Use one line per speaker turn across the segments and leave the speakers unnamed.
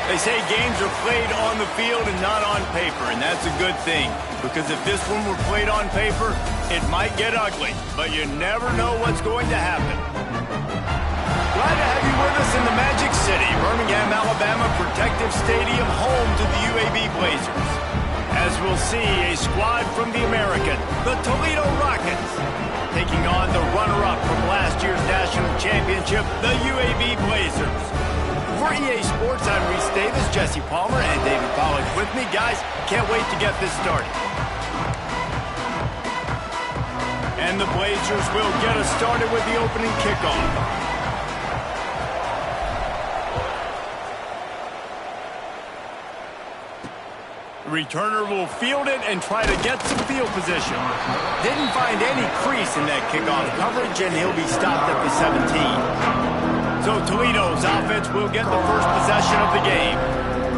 They say games are played on the field and not on paper, and that's a good thing. Because if this one were played on paper, it might get ugly, but you never know what's going to happen. Glad to have you with us in the Magic City, Birmingham, Alabama Protective Stadium, home to the UAB Blazers. As we'll see, a squad from the American, the Toledo Rockets, taking on the runner-up from last year's national championship, the UAB Blazers. For EA Sports, I'm Reese Davis, Jesse Palmer, and David Pollack with me. Guys, can't wait to get this started. And the Blazers will get us started with the opening kickoff. The returner will field it and try to get some field position. Didn't find any crease in that kickoff coverage, and he'll be stopped at the 17. So Toledo's offense will get the first possession of the game.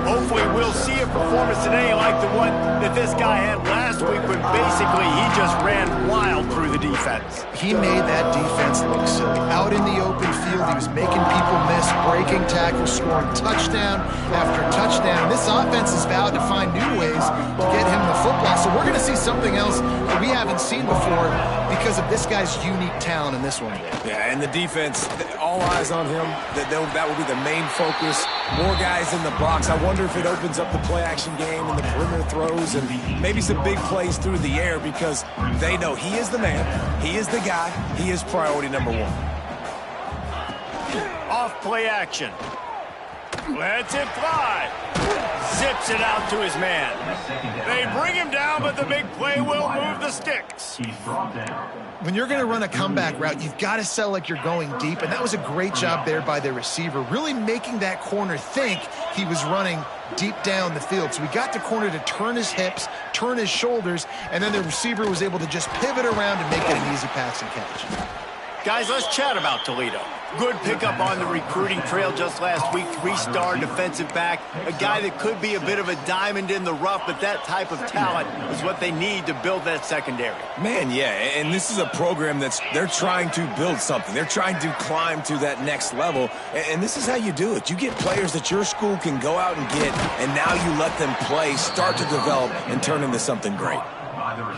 Hopefully we'll see a performance today like the one that this guy had last week when basically he just ran wild through the defense.
He made that defense look silly. Out in the open field, he was making people miss, breaking tackles, scoring touchdown after touchdown. This offense is vowed to find new ways to get him the football. So we're going to see something else that we haven't seen before because of this guy's unique talent in this one.
Yeah, and the defense, all eyes on him. That will be the main focus. More guys in the box. I wonder if it opens up the play-action game and the perimeter throws and maybe some big plays through the air because they know he is the man, he is the guy, he is priority number one.
Off play action. Lets it fly. Zips it out to his man. They bring him down, but the big play will move the sticks.
When you're going to run a comeback route, you've got to sell like you're going deep, and that was a great job there by the receiver, really making that corner think he was running deep down the field. So we got the corner to turn his hips, turn his shoulders, and then the receiver was able to just pivot around and make it an easy pass and catch.
Guys, let's chat about Toledo. Good pickup on the recruiting trail just last week. 3-star defensive back. A guy that could be a bit of a diamond in the rough, but that type of talent is what they need to build that secondary.
Man, yeah, and this is a program they're trying to build something. They're trying to climb to that next level, and this is how you do it. You get players that your school can go out and get, and now you let them play, start to develop, and turn into something great.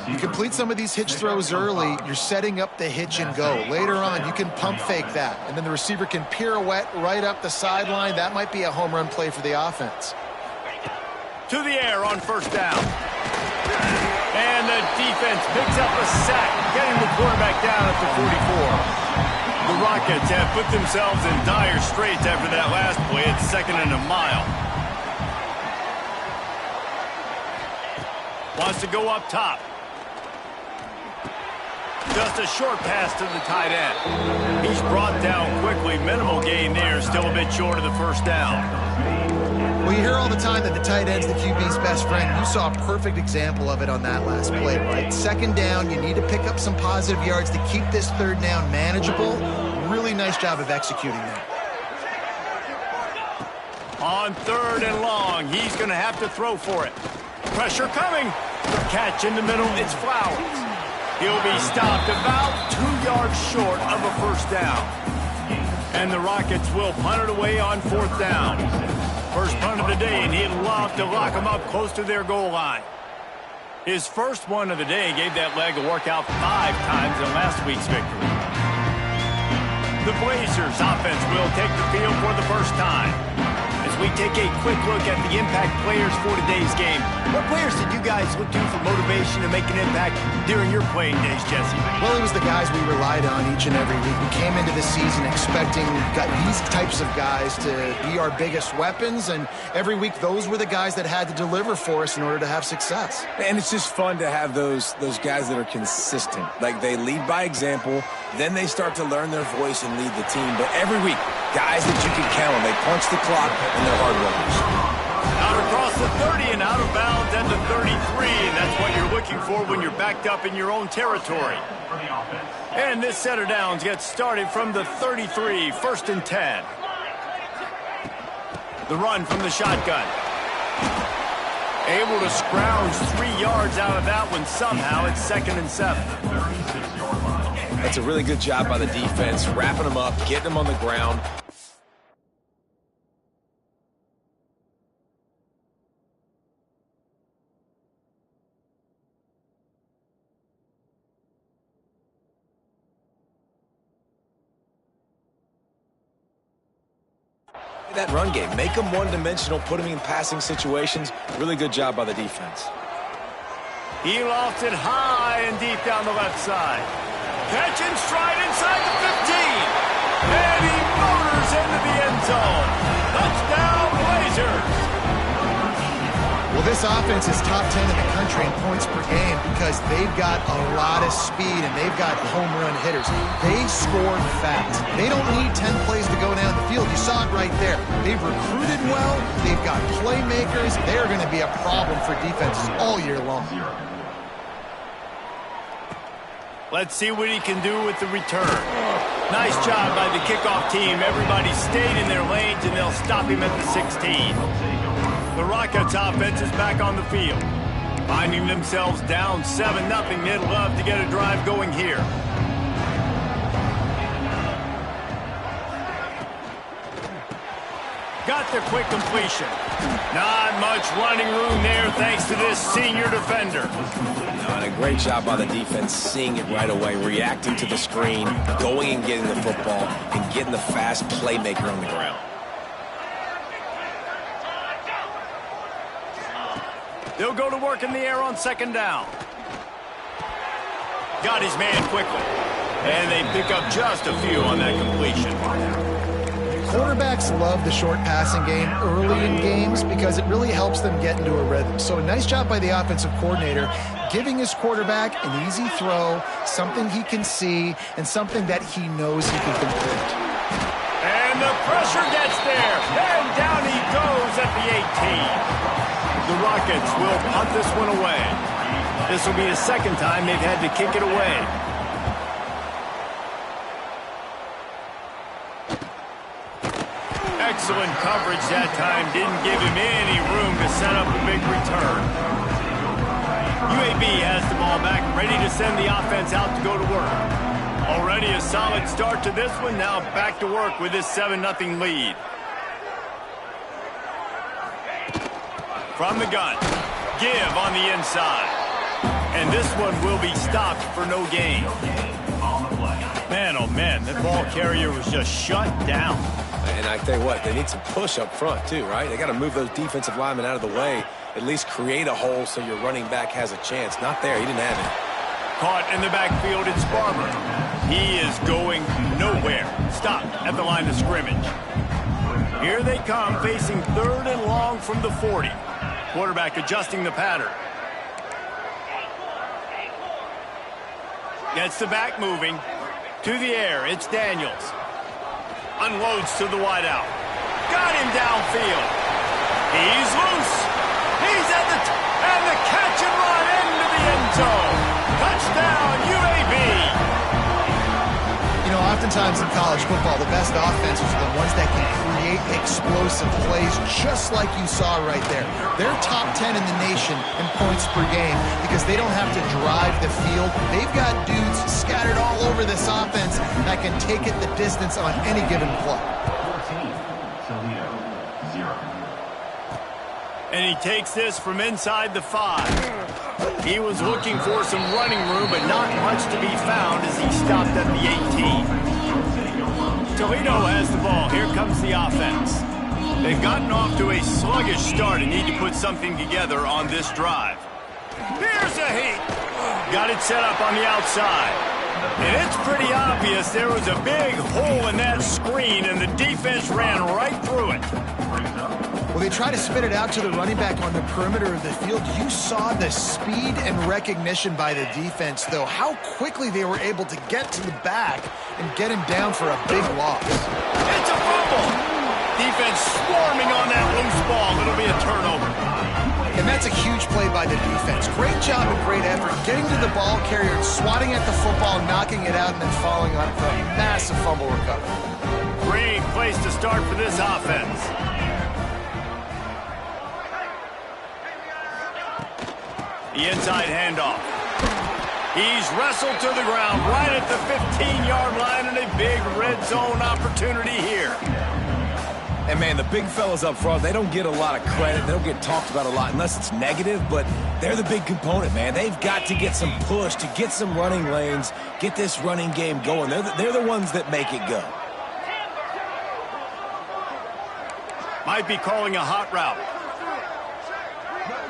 You complete some of these hitch throws early, you're setting up the hitch and go. Later on, you can pump fake that, and then the receiver can pirouette right up the sideline. That might be a home run play for the offense.
To the air on first down. And the defense picks up a sack, getting the quarterback down at the 44. The Rockets have put themselves in dire straits after that last play. It's 2nd and a mile. Wants to go up top. Just a short pass to the tight end. He's brought down quickly. Minimal gain there. Still a bit short of the first down.
Well, you hear all the time that the tight end's the QB's best friend. You saw a perfect example of it on that last play, right? 2nd down, you need to pick up some positive yards to keep this 3rd down manageable. Really nice job of executing that.
On 3rd and long, he's going to have to throw for it. Pressure coming. Catch in the middle, it's Flowers. He'll be stopped about 2 yards short of a first down. And the Rockets will punt it away on 4th down. First punt of the day, and he'd love to lock them up close to their goal line. His first one of the day gave that leg a workout 5 times in last week's victory. The Blazers offense will take the field for the first time. As we take a quick look at the impact players for today's game, what players did you guys look to for motivation to make an impact during your playing days, Jesse?
Well, it was the guys we relied on each and every week. We came into the season expecting these types of guys to be our biggest weapons, and every week those were the guys that had to deliver for us in order to have success.
And it's just fun to have those guys that are consistent. Like, they lead by example, then they start to learn their voice and lead the team. But every week, guys that you can count on, they punch the clock and they're hard workers.
Out across the 30 and out of bounds at the 33, and that's what you're looking for when you're backed up in your own territory. And this set of downs gets started from the 33, 1st and 10. The run from the shotgun. Able to scrounge 3 yards out of that one somehow. It's 2nd and 7.
That's a really good job by the defense, wrapping them up, getting them on the ground. that run game. Make them one-dimensional, put them in passing situations. Really good job by the defense.
He lofts it high and deep down the left side. Catch and stride inside the 15. And he motors into the end zone. Touchdown, Blazers.
Well, this offense is top 10 in the country in points per game because they've got a lot of speed and they've got home run hitters. They score fast. They don't need 10 plays to go down the field. You saw it right there. They've recruited well. They've got playmakers. They're going to be a problem for defenses all year long.
Let's see what he can do with the return. Nice job by the kickoff team. Everybody stayed in their lanes, and they'll stop him at the 16. The Rockets offense is back on the field. Finding themselves down 7-0, they'd love to get a drive going here. Got the quick completion. Not much running room there thanks to this senior defender.
And a great job by the defense, seeing it right away, reacting to the screen, going and getting the football, and getting the fast playmaker on the ground.
They'll go to work in the air on second down. Got his man quickly. And they pick up just a few on that completion.
Quarterbacks love the short passing game early in games because it really helps them get into a rhythm. So a nice job by the offensive coordinator giving his quarterback an easy throw, something he can see, and something that he knows he can complete.
And the pressure gets there. And down he goes at the 18. The Rockets will punt this one away. This will be the second time they've had to kick it away. Excellent coverage that time. Didn't give him any room to set up a big return. UAB has the ball back, ready to send the offense out to go to work. Already a solid start to this one. Now back to work with this 7-0 lead. From the gun. Give on the inside. And this one will be stopped for no gain. Man, oh man, that ball carrier was just shut down.
And I tell you what, they need some push up front too, right? They got to move those defensive linemen out of the way, at least create a hole so your running back has a chance. Not there, he didn't have it.
Caught in the backfield, it's Barber. He is going nowhere. Stopped at the line of scrimmage. Here they come, facing 3rd and long from the 40. Quarterback adjusting the pattern. Gets the back moving. To the air, it's Daniels. Unloads to the wideout. Got him downfield. He's loose. He's at and the catch and run into the end zone. Touchdown, UAB.
You know, oftentimes in college football, the best offenses are the ones that can create explosive plays just like you saw right there. They're top 10 in the nation in points per game because they don't have to drive the field. They've got dudes scattered all over this offense that can take it the distance on any given play.
And he takes this from inside the 5. He was looking for some running room, but not much to be found as he stopped at the 18. Toledo has the ball. Here comes the offense. They've gotten off to a sluggish start and need to put something together on this drive. Here's a heat. Got it set up on the outside. And it's pretty obvious there was a big hole in that screen, and the defense ran right through it.
Well, they try to spit it out to the running back on the perimeter of the field. You saw the speed and recognition by the defense, though, how quickly they were able to get to the back and get him down for a big loss.
It's a fumble. Defense swarming on that loose ball. It'll be a turnover.
And that's a huge play by the defense. Great job and great effort getting to the ball carrier and swatting at the football, knocking it out, and then falling on it for a massive fumble recovery.
Great place to start for this offense. The inside handoff. He's wrestled to the ground right at the 15-yard line, and a big red zone opportunity here.
And, man, the big fellas up front, they don't get a lot of credit. They don't get talked about a lot unless it's negative, but they're the big component, man. They've got to get some push, to get some running lanes, get this running game going. They're the ones that make it go.
Might be calling a hot route.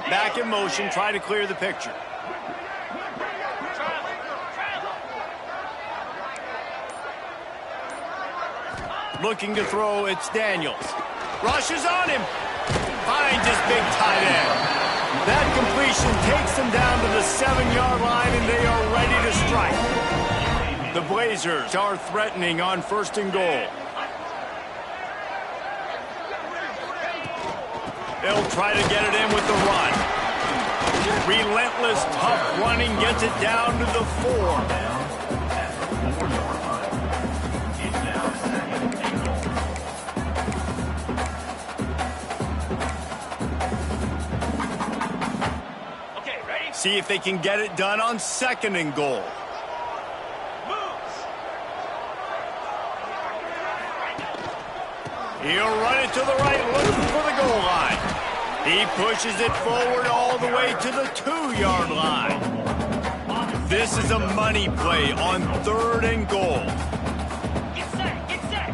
Back in motion, try to clear the picture. Looking to throw, it's Daniels. Rushes on him. Finds his big tight end. That completion takes them down to the 7-yard line, and they are ready to strike. The Blazers are threatening on 1st and goal. They'll try to get it in with the run. Relentless, tough running gets it down to the 4. See if they can get it done on 2nd and goal. He'll run it to the right, looking for the goal line. He pushes it forward all the way to the 2-yard line. This is a money play on 3rd and goal.
Get set, get set.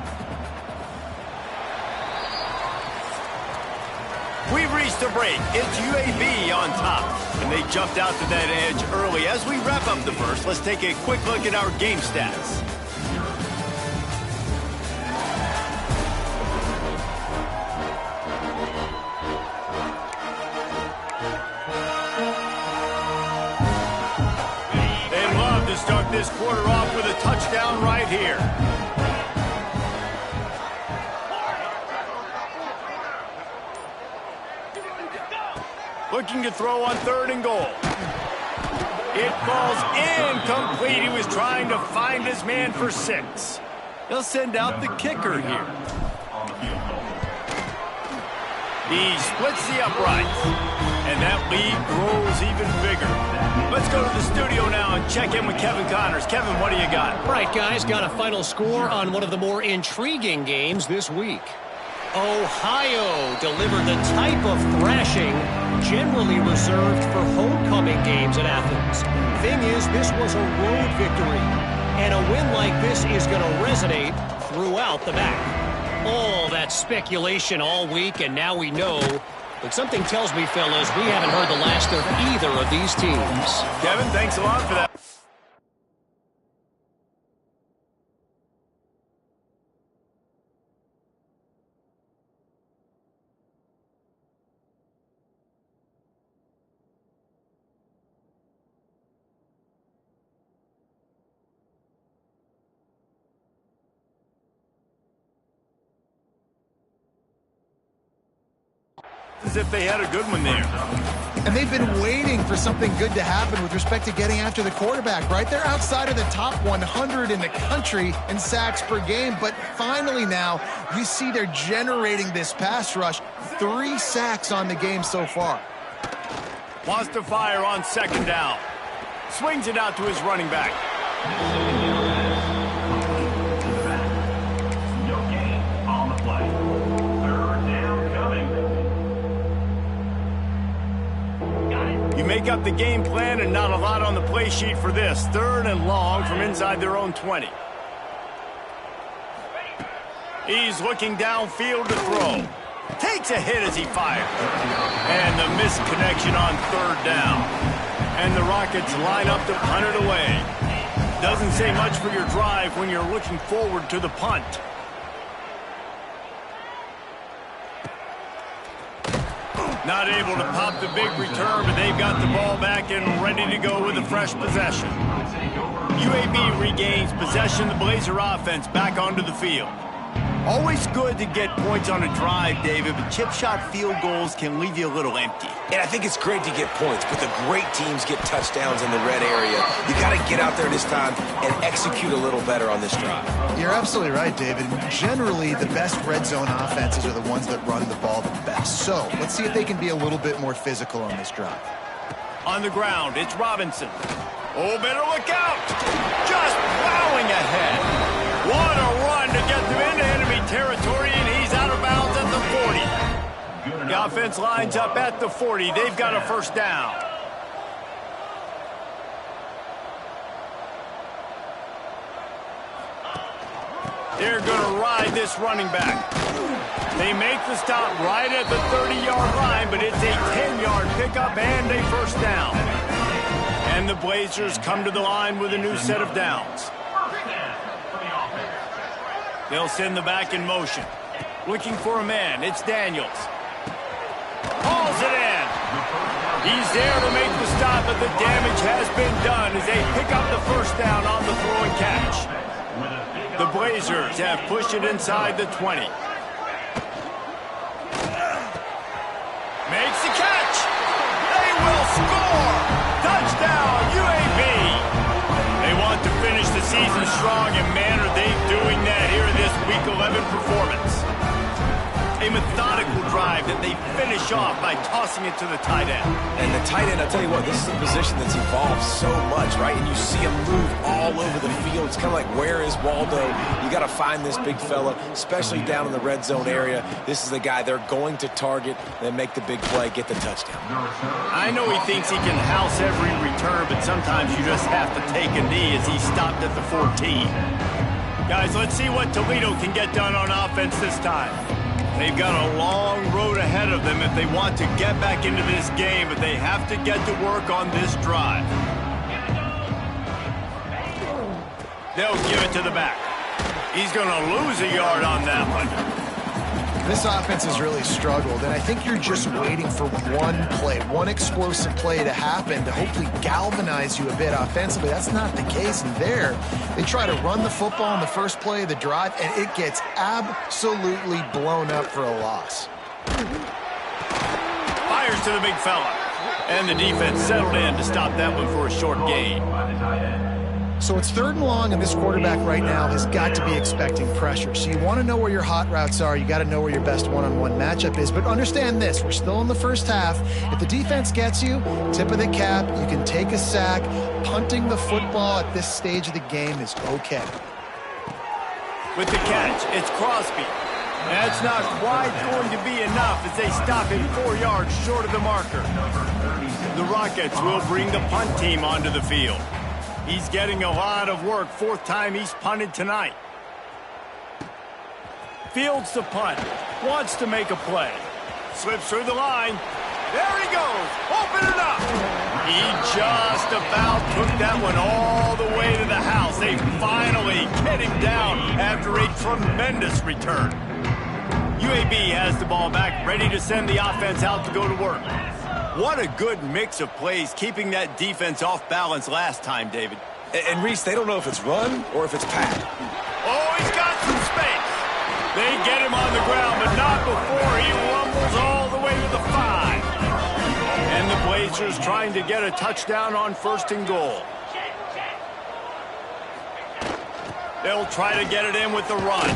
We've reached a break. It's UAB on top. And they jumped out to that edge early. As we wrap up the first, let's take a quick look at our game stats. They'd love to start this quarter off with a touchdown right here. Looking to throw on 3rd and goal. It falls incomplete. He was trying to find his man for 6. He'll send out the kicker here. He splits the uprights, and that lead grows even bigger. Let's go to the studio now and check in with Kevin Connors. Kevin, what do you got?
All right, guys, got a final score on one of the more intriguing games this week. Ohio delivered the type of thrashing generally reserved for homecoming games at Athens. Thing is, this was a road victory, and a win like this is going to resonate throughout the MAC. All that speculation all week, and now we know. But something tells me, fellas, we haven't heard the last of either of these teams.
Kevin, thanks a lot for that. As if they had a good one there.
And they've been waiting for something good to happen with respect to getting after the quarterback, right? They're outside of the top 100 in the country in sacks per game, but finally now you see they're generating this pass rush. 3 sacks on the game so far.
Wants to fire on 2nd down. Swings it out to his running back.
No gain on the play. 3rd down coming.
You make up the game plan and not a lot on the play sheet for this. 3rd and long from inside their own 20. He's looking downfield to throw. Takes a hit as he fires. And the missed connection on 3rd down. And the Rockets line up to punt it away. Doesn't say much for your drive when you're looking forward to the punt. Not able to pop the big return, but they've got the ball back and ready to go with a fresh possession. UAB regains possession. The Blazer offense back onto the field. Always good to get points on a drive, David, but chip shot field goals can leave you a little empty.
And I think it's great to get points, but the great teams get touchdowns in the red area. You got to get out there this time and execute a little better on this drive.
You're absolutely right, David. Generally, the best red zone offenses are the ones that run the ball the best. So let's see if they can be a little bit more physical on this drive.
On the ground, it's Robinson. Oh, better look out. Just plowing ahead. What a run to get them into enemy territory, and he's out of bounds at the 40. The offense lines up at the 40. They've got a 1st down. They're going to ride this running back. They make the stop right at the 30-yard line, but it's a 10-yard pickup and a first down. And the Blazers come to the line with a new set of downs. They'll send the back in motion. Looking for a man. It's Daniels. Hauls it in. He's there to make the stop, but the damage has been done as they pick up the first down on the throw and catch. The Blazers have pushed it inside the 20. Makes the catch. They will score. Touchdown, UAB. They want to finish the season strong, and man, are they doing that here in this Week 11 performance. A methodical drive that they finish off by tossing it to the tight end.
And the tight end, I'll tell you what, this is a position that's evolved so much, right? And you see him move all over the field. It's kind of like, where is Waldo? You got to find this big fella, especially down in the red zone area. This is the guy they're going to target, then make the big play, get the touchdown.
I know he thinks he can house every return, but sometimes you just have to take a knee as he stopped at the 14. Guys, let's see what Toledo can get done on offense this time. They've got a long road ahead of them if they want to get back into this game, but they have to get to work on this drive. They'll give it to the back. He's going to lose a yard on that one.
This offense has really struggled, and I think you're just waiting for one play, one explosive play to happen to hopefully galvanize you a bit offensively. That's not the case, and there, they try to run the football in the first play of the drive, and it gets absolutely blown up for a loss.
Fires to the big fella, and the defense settled in to stop that one for a short gain.
So it's 3rd and long, and this quarterback right now has got to be expecting pressure. So you want to know where your hot routes are. You got to know where your best one-on-one matchup is. But understand this, we're still in the first half. If the defense gets you, tip of the cap, you can take a sack. Punting the football at this stage of the game is okay.
With the catch, it's Crosby. That's not quite going to be enough as they stop him 4 yards short of the marker. The Rockets will bring the punt team onto the field. He's getting a lot of work. 4th time he's punted tonight. Fields the punt. Wants to make a play. Slips through the line. There he goes. Open it up. He just about took that one all the way to the house. They finally get him down after a tremendous return. UAB has the ball back, ready to send the offense out to go to work. What a good mix of plays, keeping that defense off balance last time, David.
And Reese, they don't know if it's run or if it's pass.
Oh, he's got some space. They get him on the ground, but not before he rumbles all the way to the 5. And the Blazers trying to get a touchdown on 1st and goal. They'll try to get it in with the run.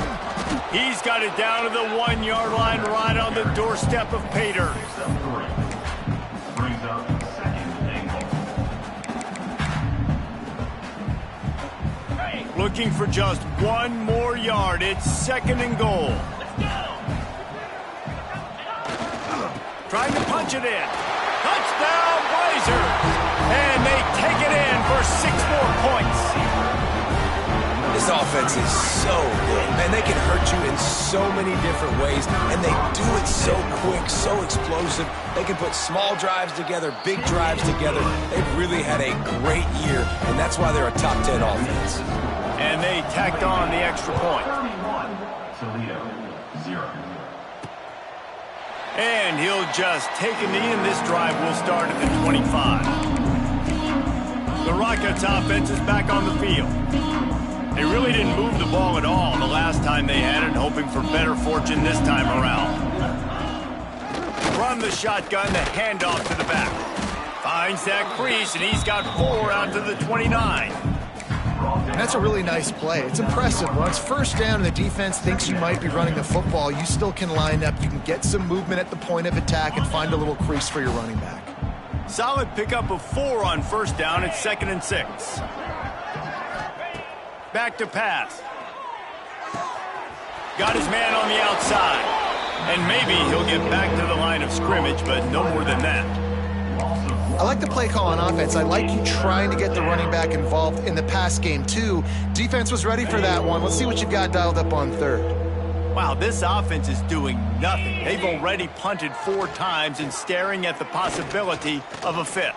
He's got it down to the 1-yard line right on the doorstep of Pater. Looking for just 1 more yard. It's 2nd and goal. Trying to punch it in. Touchdown, Blazers! And they take it in for 6 more points.
This offense is so good. Man, they can hurt you in so many different ways, and they do it so quick, so explosive. They can put small drives together, big drives together. They've really had a great year, and that's why they're a top 10 offense.
And they tacked on the extra point.
Toledo, 0.
And he'll just take a knee, and this drive will start at the 25. The Rockets offense is back on the field. They really didn't move the ball at all the last time they had it, hoping for better fortune this time around. From the shotgun, the handoff to the back. Finds that crease, and he's got 4 out to the 29.
That's a really nice play. It's impressive. When it's 1st down and the defense thinks you might be running the football, you still can line up. You can get some movement at the point of attack and find a little crease for your running back.
Solid pickup of 4 on 1st down. It's 2nd and 6. Back to pass. Got his man on the outside. And maybe he'll get back to the line of scrimmage, but no more than that.
I like the play call on offense. I like you trying to get the running back involved in the pass game, too. Defense was ready for that one. Let's see what you've got dialed up on 3rd.
Wow, this offense is doing nothing. They've already punted 4 times and staring at the possibility of a 5th.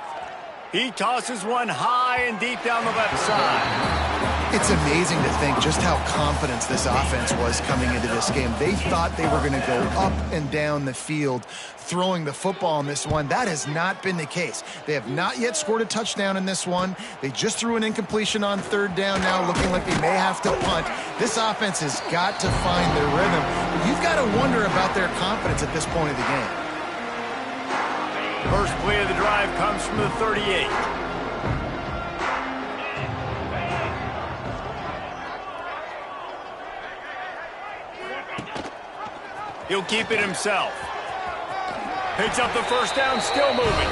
He tosses one high and deep down the left side.
It's amazing to think just how confident this offense was coming into this game. They thought they were going to go up and down the field throwing the football in this one. That has not been the case. They have not yet scored a touchdown in this one. They just threw an incompletion on 3rd down now, looking like they may have to punt. This offense has got to find their rhythm. But you've got to wonder about their confidence at this point of the game.
First play of the drive comes from the 38. He'll keep it himself. Picks up the first down, still moving.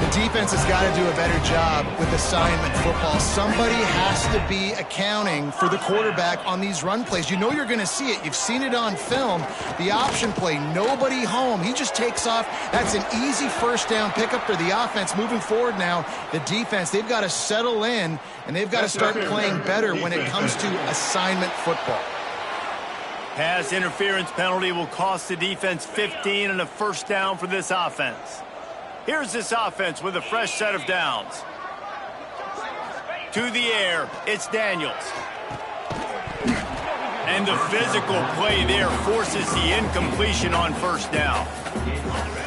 The defense has got to do a better job with assignment football. Somebody has to be accounting for the quarterback on these run plays. You know you're going to see it. You've seen it on film. The option play, nobody home. He just takes off. That's an easy first down pickup for the offense. Moving forward now, the defense, they've got to settle in, and they've got to start playing better when it comes to assignment football.
Pass interference penalty will cost the defense 15 and a first down for this offense. Here's this offense with a fresh set of downs. To the air, it's Daniels. And the physical play there forces the incompletion on first down.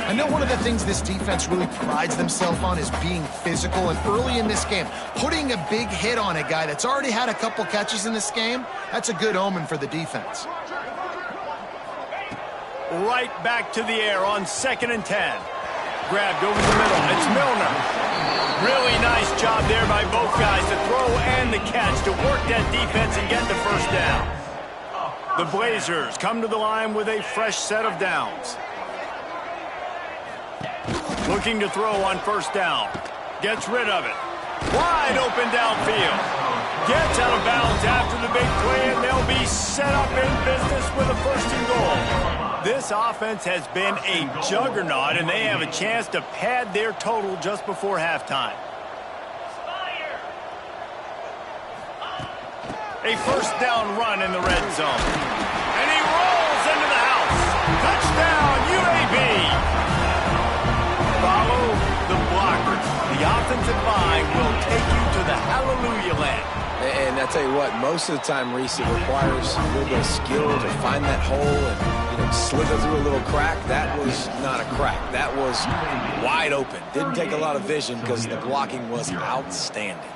I know one of the things this defense really prides themselves on is being physical, and early in this game, putting a big hit on a guy that's already had a couple catches in this game, that's a good omen for the defense.
Right back to the air on 2nd and 10. Grabbed over the middle. It's Milner. Really nice job there by both guys to throw and the catch to work that defense and get the first down. The Blazers come to the line with a fresh set of downs. Looking to throw on first down. Gets rid of it. Wide open downfield. Gets out of bounds after the big play, and they'll be set up in business with a 1st and goal. This offense has been a juggernaut, and they have a chance to pad their total just before halftime. A first down run in the red zone. And he rolls into the house. Touchdown, UAB. Follow the blockers. The offensive line will take you to the hallelujah land.
And I tell you what, most of the time, Reese, it requires a little bit of skill to find that hole and slither through a little crack. That was not a crack. That was wide open. Didn't take a lot of vision because the blocking was outstanding.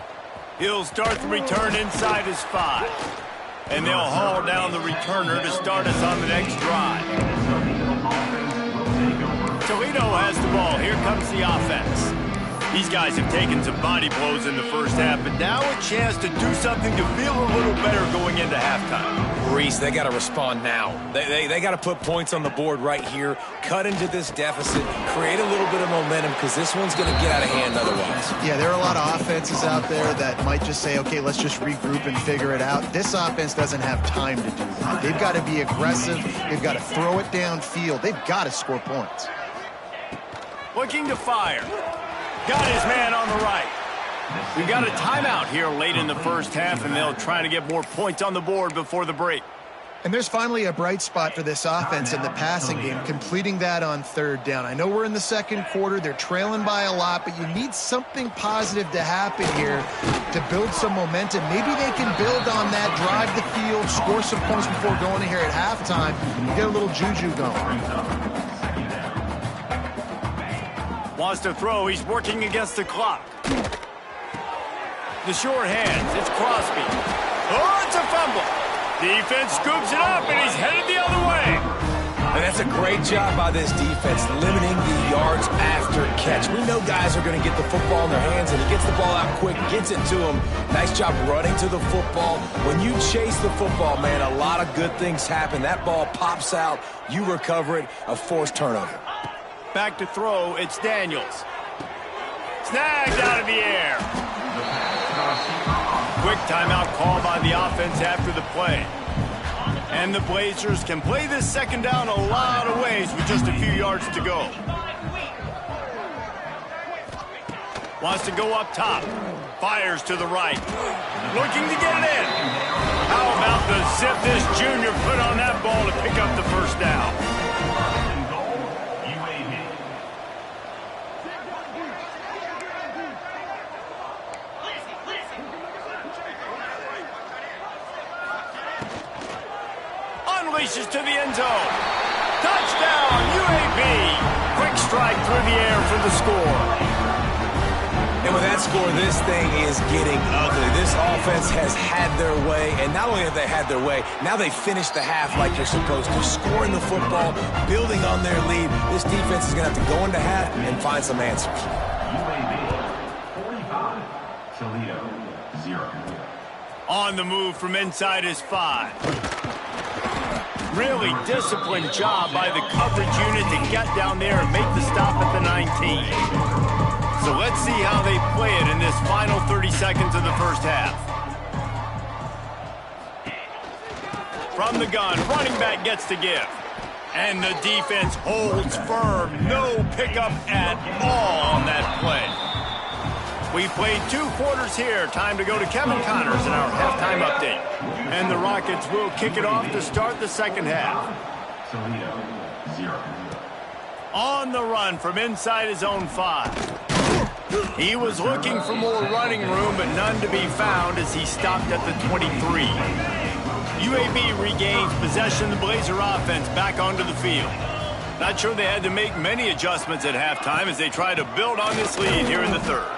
He'll start the return inside his 5. And they'll haul down the returner to start us on the next drive. Toledo has the ball. Here comes the offense. These guys have taken some body blows in the first half, but now a chance to do something to feel a little better going into halftime.
Reese, they got to respond now. They got to put points on the board right here, cut into this deficit, create a little bit of momentum, because this one's going to get out of hand otherwise.
Yeah, there are a lot of offenses out there that might just say, okay, let's just regroup and figure it out. This offense doesn't have time to do that. They've got to be aggressive. They've got to throw it downfield. They've got to score points.
Looking to fire. Got his man on the right. We've got a timeout here late in the first half, and they'll try to get more points on the board before the break.
And there's finally a bright spot for this offense in the passing game, completing that on 3rd down. I know we're in the 2nd quarter. They're trailing by a lot, but you need something positive to happen here to build some momentum. Maybe they can build on that, drive the field, score some points before going in here at halftime, and get a little juju going.
Wants to throw. He's working against the clock. The short hands. It's Crosby. Oh, it's a fumble. Defense scoops it up, and he's headed the other way.
And that's a great job by this defense, limiting the yards after catch. We know guys are going to get the football in their hands, and he gets the ball out quick, gets it to him. Nice job running to the football. When you chase the football, man, a lot of good things happen. That ball pops out. You recover it. A forced turnover.
Back to throw, it's Daniels. Snagged out of the air. Quick timeout call by the offense after the play. And the Blazers can play this 2nd down a lot of ways with just a few yards to go. Wants to go up top. Fires to the right. Looking to get it in. How about the zip this junior put on that ball to pick up the first down?
And goal, UAB.
Unleashes to the end zone. Touchdown, UAB. Quick strike through the air for the score.
And with that score, this thing is getting ugly. This offense has had their way, and not only have they had their way, now they finished the half like you're supposed to, scoring the football, building on their lead. This defense is going to have to go into half and find some answers.
UAB 45, Toledo 0.
On the move from inside his 5. Really disciplined job by the coverage unit to get down there and make the stop at the 19. So let's see how they play it in this final 30 seconds of the first half. From the gun, running back gets to give. And the defense holds firm. No pickup at all on that play. We played 2 quarters here. Time to go to Kevin Connors in our halftime update. And the Rockets will kick it off to start the second half.
Toledo 0.
On the run from inside his own 5. He was looking for more running room, but none to be found as he stopped at the 23. UAB regains possession of the Blazer offense back onto the field. Not sure they had to make many adjustments at halftime as they try to build on this lead here in the third.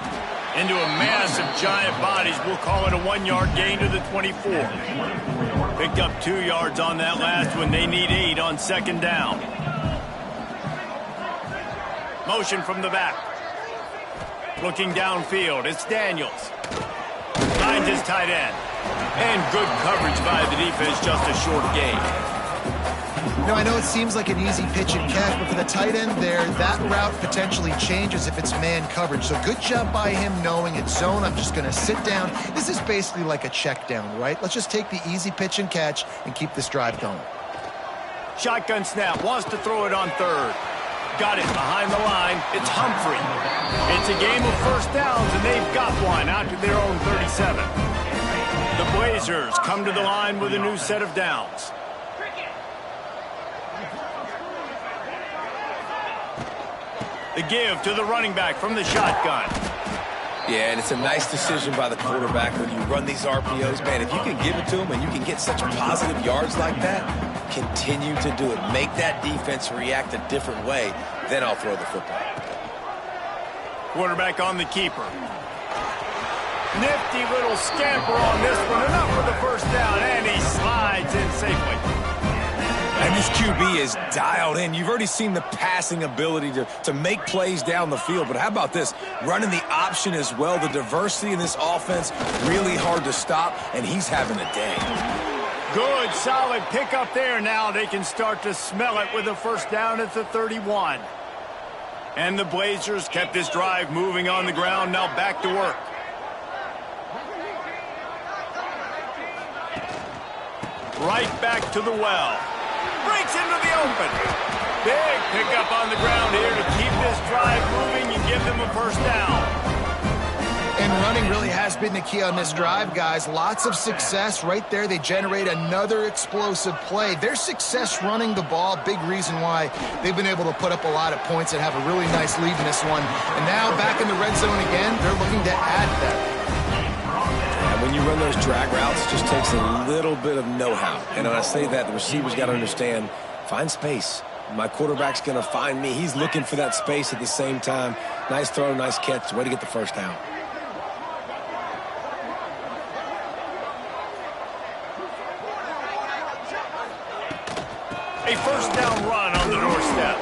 Into a mass of giant bodies, we'll call it a 1-yard gain to the 24. Picked up 2 yards on that last one. They need 8 on second down. Motion from the back. Looking downfield, it's Daniels. Finds his tight end. And good coverage by the defense, just a short gain.
I know it seems like an easy pitch and catch, but for the tight end there, that route potentially changes if it's man coverage. So good job by him knowing it's zone. I'm just going to sit down. This is basically like a check down, right? Let's just take the easy pitch and catch and keep this drive going.
Shotgun snap, wants to throw it on third. Got it behind the line. It's Humphrey. It's a game of first downs, and they've got one out to their own 37. The Blazers come to the line with a new set of downs. The give to the running back from the shotgun.
Yeah, and it's a nice decision by the quarterback when you run these RPOs. Man, if you can give it to him and you can get such positive yards like that, continue to do it. Make that defense react a different way, then I'll throw the football.
Quarterback on the keeper. Nifty little scamper on this one. Enough for the first down, and he slides in safely.
And this QB is dialed in. You've already seen the passing ability to make plays down the field. But how about this? Running the option as well. The diversity in this offense, really hard to stop, and he's having a day.
Good, solid pickup there. Now they can start to smell it with a first down at the 31. And the Blazers kept this drive moving on the ground. Now back to work. Right back to the well. Breaks into the open. Big pickup on the ground here to keep this drive moving and give them a first down.
And running really has been the key on this drive, guys. Lots of success right there. They generate another explosive play. Their success running the ball, big reason why they've been able to put up a lot of points and have a really nice lead in this one. And now back in the red zone again, they're looking to add that.
When you run those drag routes, it just takes a little bit of know-how. And when I say that, the receiver's got to understand, find space. My quarterback's going to find me. He's looking for that space at the same time. Nice throw, nice catch. Way to get the first down.
A first down run on the doorstep.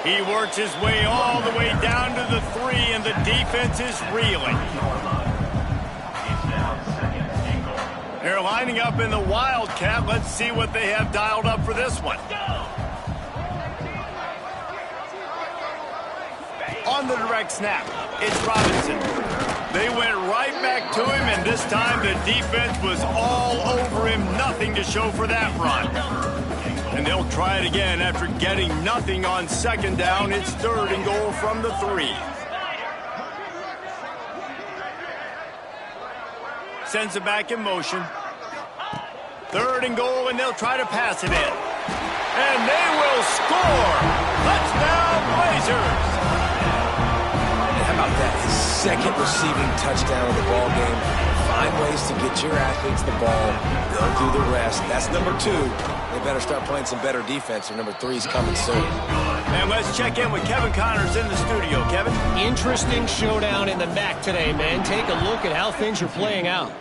He works his way all the way down to the 3, and the defense is reeling. They're lining up in the Wildcat. Let's see what they have dialed up for this one. On the direct snap, it's Robinson. They went right back to him, and this time the defense was all over him. Nothing to show for that run. And they'll try it again after getting nothing on second down. It's 3rd and goal from the 3. Sends it back in motion. 3rd and goal, and they'll try to pass it in. And they will score! Touchdown, Blazers!
How about that? His 2nd receiving touchdown of the ball game. Find ways to get your athletes the ball. They'll do the rest. That's number 2. They better start playing some better defense, or number 3's coming soon.
And let's check in with Kevin Connors in the studio. Kevin?
Interesting showdown in the MAC today, man. Take a look at how things are playing out.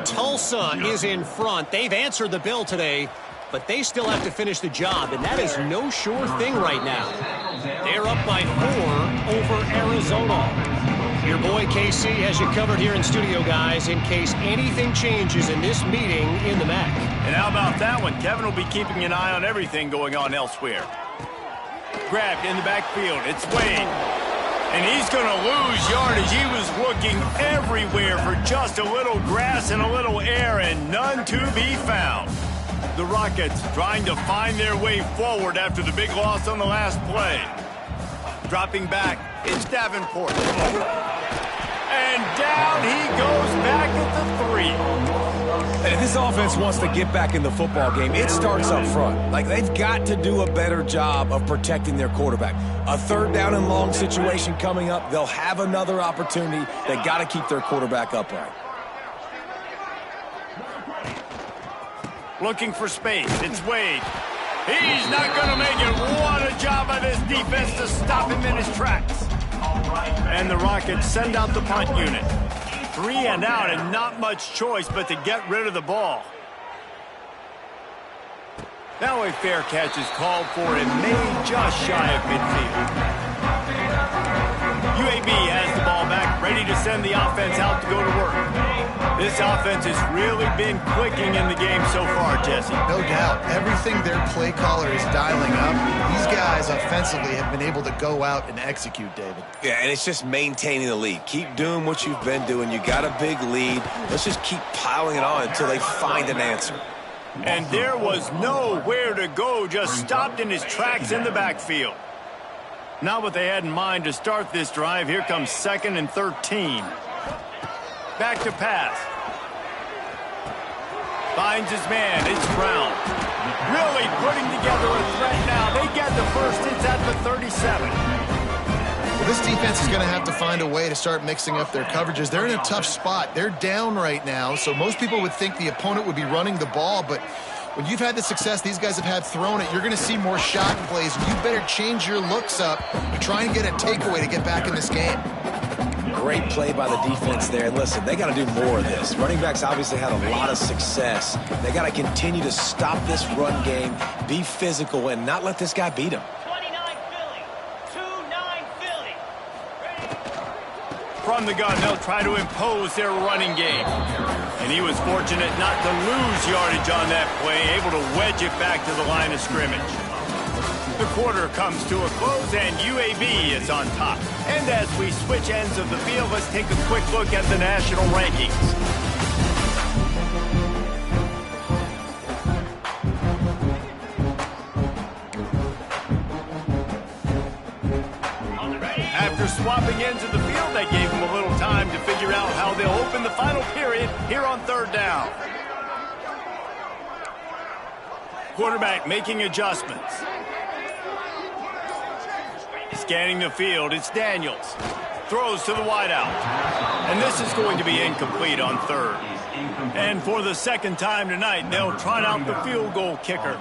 Tulsa is in front. They've answered the bell today, but they still have to finish the job, and that is no sure thing right now. They're up by 4 over Arizona. Your boy KC has you covered here in studio, guys, in case anything changes in this meeting in the MAC.
And how about that one? Kevin will be keeping an eye on everything going on elsewhere. Grabbed in the backfield. It's Wade. And he's going to lose yardage. He was looking everywhere for just a little grass and a little air, and none to be found. The Rockets trying to find their way forward after the big loss on the last play. Dropping back, it's Davenport. And down he goes back at the 3.
And if this offense wants to get back in the football game, it starts up front. Like, they've got to do a better job of protecting their quarterback. A 3rd down and long situation coming up. They'll have another opportunity. They got to keep their quarterback upright.
Looking for space. It's Wade. He's not going to make it. What a job by this defense to stop him in his tracks. And the Rockets send out the punt unit. 3 and out, and not much choice but to get rid of the ball. Now a fair catch is called for and made just shy of midfield. UAB has the ball back, ready to send the offense out to go to work. This offense has really been clicking in the game so far, Jesse.
No doubt. Everything their play caller is dialing up, these guys offensively have been able to go out and execute, David.
Yeah, and it's just maintaining the lead. Keep doing what you've been doing. You got a big lead. Let's just keep piling it on until they find an answer.
And there was nowhere to go, just stopped in his tracks in the backfield. Not what they had in mind to start this drive. Here comes 2nd and 13. Back to pass. Finds his man. It's Brown. Really putting together a threat now. They get the first. It's at the 37.
Well, this defense is going to have to find a way to start mixing up their coverages. They're in a tough spot. They're down right now, so most people would think the opponent would be running the ball, but when you've had the success these guys have had throwing it, you're going to see more shot plays. You better change your looks up and try and get a takeaway to get back in this game.
Great play by the defense there. And listen, they got to do more of this. Running backs obviously had a lot of success. They got to continue to stop this run game, be physical, and not let this guy beat them.
29 Philly. 2-9 Philly.
From the gun, they'll try to impose their running game. And he was fortunate not to lose yardage on that play, able to wedge it back to the line of scrimmage. The quarter comes to a close, and UAB is on top. And as we switch ends of the field, let's take a quick look at the national rankings. After swapping ends of the field, that gave them a little time to figure out how they'll open the final period here on 3rd down. Quarterback making adjustments. Scanning the field, it's Daniels. Throws to the wideout. And this is going to be incomplete on 3rd. And for the 2nd time tonight, they'll trot out the field goal kicker.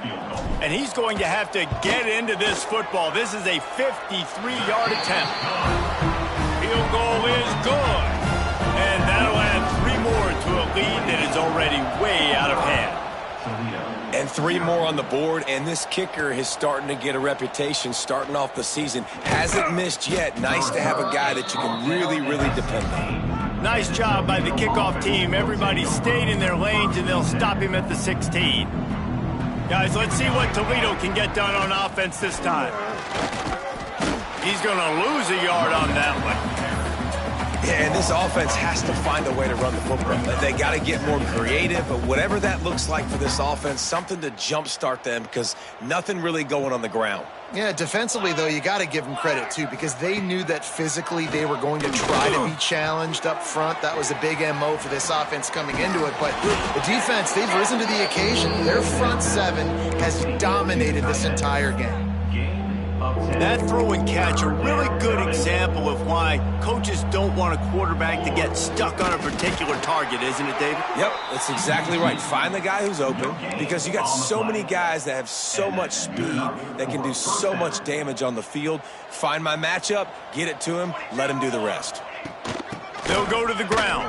And he's going to have to get into this football. This is a 53-yard attempt. Field goal is good. And that'll add 3 more to a lead that is already way out of hand.
And 3 more on the board, and this kicker is starting to get a reputation starting off the season. Hasn't missed yet. Nice to have a guy that you can really, really depend on.
Nice job by the kickoff team. Everybody stayed in their lanes, and they'll stop him at the 16. Guys, let's see what Toledo can get done on offense this time. He's going to lose a yard on that one.
Yeah, and this offense has to find a way to run the football. They got to get more creative, but whatever that looks like for this offense, something to jumpstart them because nothing really going on the ground.
Yeah, defensively, though, you got to give them credit, too, because they knew that physically they were going to try to be challenged up front. That was a big MO for this offense coming into it. But the defense, they've risen to the occasion. Their front seven has dominated this entire game.
That throw and catch, a really good example of why coaches don't want a quarterback to get stuck on a particular target, isn't it, David?
Yep, that's exactly right. Find the guy who's open because you got so many guys that have so much speed that can do so much damage on the field. Find my matchup, get it to him, let him do the rest.
They'll go to the ground.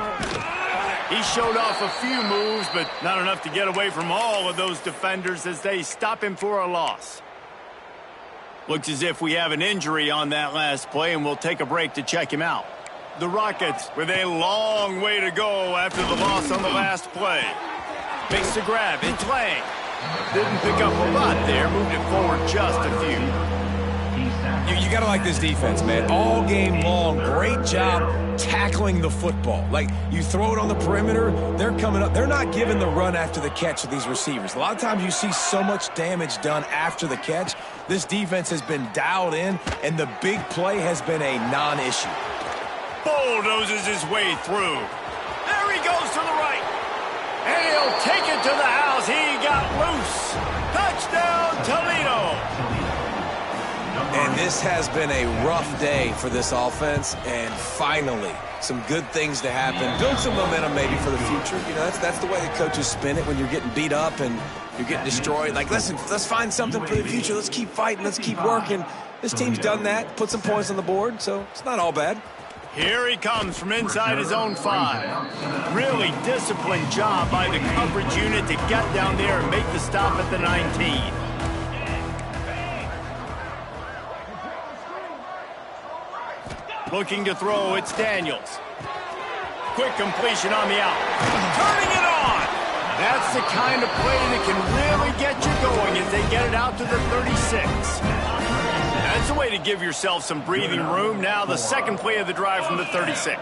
He showed off a few moves, but not enough to get away from all of those defenders as they stop him for a loss. Looks as if we have an injury on that last play, and we'll take a break to check him out. The Rockets with a long way to go after the loss on the last play. Makes the grab. It's Lang. Didn't pick up a lot there. Moved it forward just a few.
You got to like this defense, man. All game long, great job tackling the football. Like, you throw it on the perimeter, they're coming up. They're not giving the run after the catch to these receivers. A lot of times you see so much damage done after the catch. This defense has been dialed in, and the big play has been a non-issue.
Bulldozes his way through. There he goes to the right. And he'll take it to the house. He got loose. Touchdown, Toledo.
And this has been a rough day for this offense, and finally, some good things to happen. Build some momentum maybe for the future. You know, that's the way the coaches spin it when you're getting beat up and you're getting destroyed. Like, listen, let's find something for the future. Let's keep fighting. Let's keep working. This team's done that, put some points on the board, so it's not all bad.
Here he comes from inside his own 5. Really disciplined job by the coverage unit to get down there and make the stop at the 19. Looking to throw, it's Daniels. Quick completion on the out. Turning it on! That's the kind of play that can really get you going as they get it out to the 36. That's a way to give yourself some breathing room. Now the second play of the drive from the 36.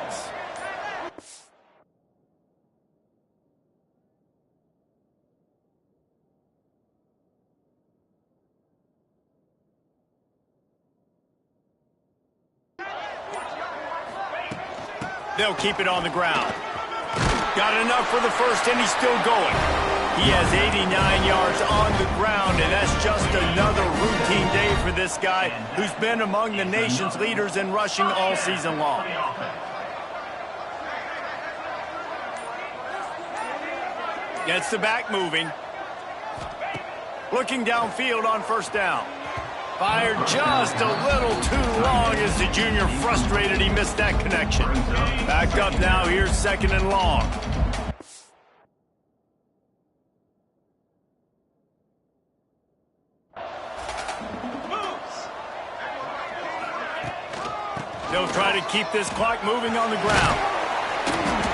They'll keep it on the ground. Got enough for the first, and he's still going. He has 89 yards on the ground, and that's just another routine day for this guy who's been among the nation's leaders in rushing all season long. Gets the back moving. Looking downfield on first down. Fired just a little too long as the junior frustrated he missed that connection. Back up now, here's second and long. They'll try to keep this clock moving on the ground.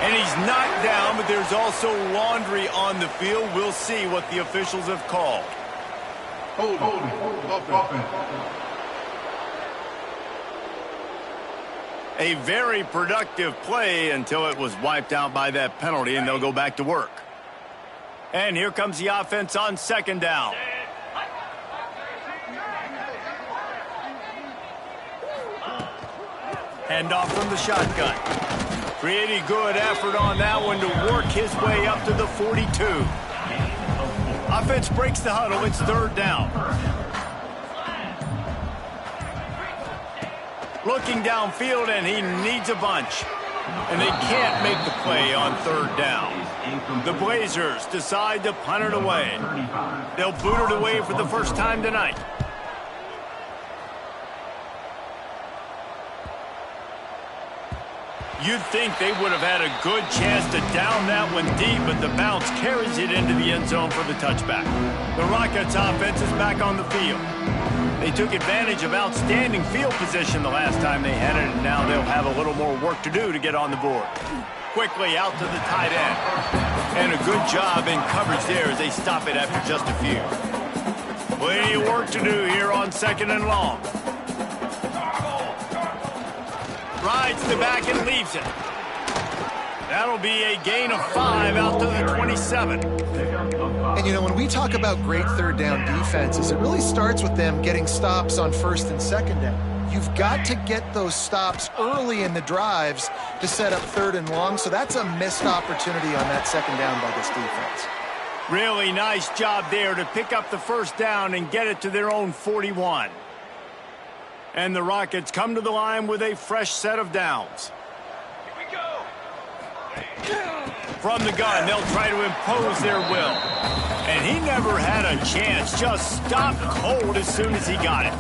And he's knocked down, but there's also laundry on the field. We'll see what the officials have called. A very productive play until it was wiped out by that penalty, and they'll go back to work. And here comes the offense on second down. Hand off from the shotgun. Pretty good effort on that one to work his way up to the 42. Offense breaks the huddle. It's third down. Looking downfield, and he needs a bunch. And they can't make the play on third down. The Blazers decide to punt it away. They'll boot it away for the first time tonight. You'd think they would have had a good chance to down that one deep, but the bounce carries it into the end zone for the touchback. The Rockets offense is back on the field. They took advantage of outstanding field position the last time they had it, and now they'll have a little more work to do to get on the board. Quickly out to the tight end. And a good job in coverage there as they stop it after just a few. Plenty of work to do here on second and long. Right gets the back and leaves it. That'll be a gain of 5 out to the 27.
And, you know, when we talk about great third down defenses, it really starts with them getting stops on first and second down. You've got to get those stops early in the drives to set up third and long, so that's a missed opportunity on that second down by this defense.
Really nice job there to pick up the first down and get it to their own 41. And the Rockets come to the line with a fresh set of downs. From the gun, they'll try to impose their will. And he never had a chance, just stopped cold as soon as he got it.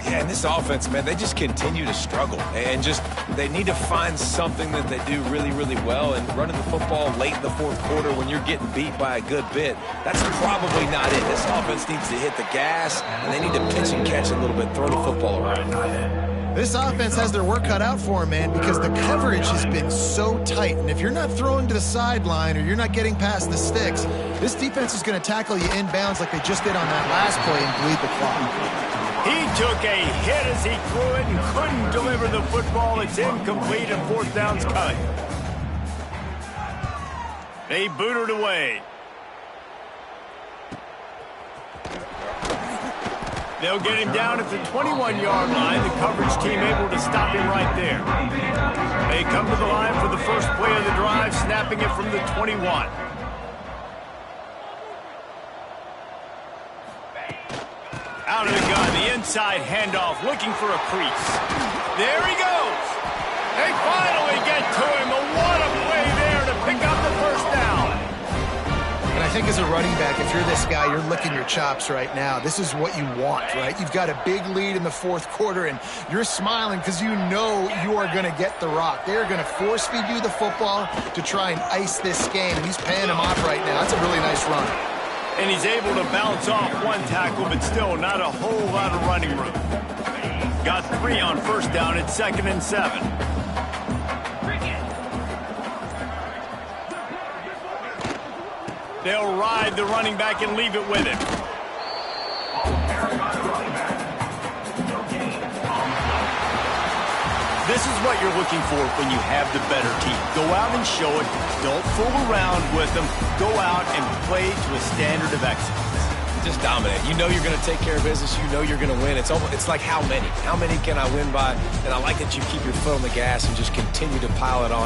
Yeah, and this offense, man, they just continue to struggle. And just, they need to find something that they do really, really well. And running the football late in the fourth quarter when you're getting beat by a good bit, that's probably not it. This offense needs to hit the gas, and they need to pitch and catch a little bit, throw the football around.
This offense has their work cut out for them, man, because the coverage has been so tight. And if you're not throwing to the sideline or you're not getting past the sticks, this defense is going to tackle you inbounds like they just did on that last play and bleed the clock.
He took a hit as he threw it and couldn't deliver the football. It's incomplete and fourth down's coming. They boot it away. They'll get him down at the 21-yard line. The coverage team able to stop him right there. They come to the line for the first play of the drive, snapping it from the 21. Out of the gun, the inside handoff, looking for a crease. There he goes. They finally get to him. What a play there to pick up the first down.
And I think as a running back, if you're this guy, you're licking your chops right now. This is what you want, right? You've got a big lead in the fourth quarter, and you're smiling because you know you are going to get the rock. They're going to force feed you the football to try and ice this game. And he's paying him off right now. That's a really nice run.
And he's able to bounce off one tackle, but still not a whole lot of running room. Got 3 on first down at 2nd and 7. They'll ride the running back and leave it with him. This is what you're looking for when you have the better team. Go out and show it. Don't fool around with them. Go out and play to a standard of excellence.
Just dominate. You know you're going to take care of business. You know you're going to win. It's like how many? How many can I win by? And I like that you keep your foot on the gas and just continue to pile it on.